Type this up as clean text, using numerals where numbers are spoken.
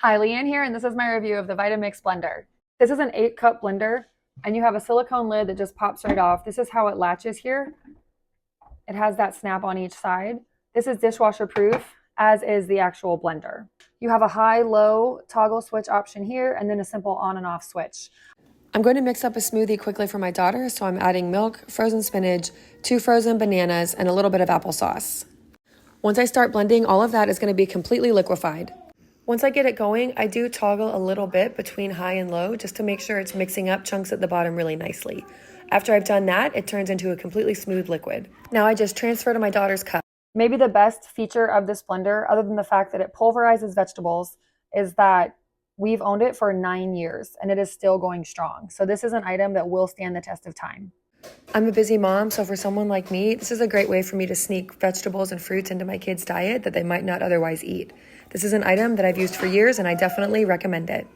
Hi, Leanne here, and this is my review of the Vitamix blender. This is an 8-cup blender, and you have a silicone lid that just pops right off. This is how it latches here. It has that snap on each side. This is dishwasher proof, as is the actual blender. You have a high-low toggle switch option here, and then a simple on and off switch. I'm going to mix up a smoothie quickly for my daughter, so I'm adding milk, frozen spinach, 2 frozen bananas, and a little bit of applesauce. Once I start blending, all of that is going to be completely liquefied. Once I get it going, I do toggle a little bit between high and low just to make sure it's mixing up chunks at the bottom really nicely. After I've done that, it turns into a completely smooth liquid. Now I just transfer to my daughter's cup. Maybe the best feature of this blender, other than the fact that it pulverizes vegetables, is that we've owned it for 9 years and it is still going strong. So this is an item that will stand the test of time. I'm a busy mom, so for someone like me, this is a great way for me to sneak vegetables and fruits into my kids' diet that they might not otherwise eat. This is an item that I've used for years and I definitely recommend it.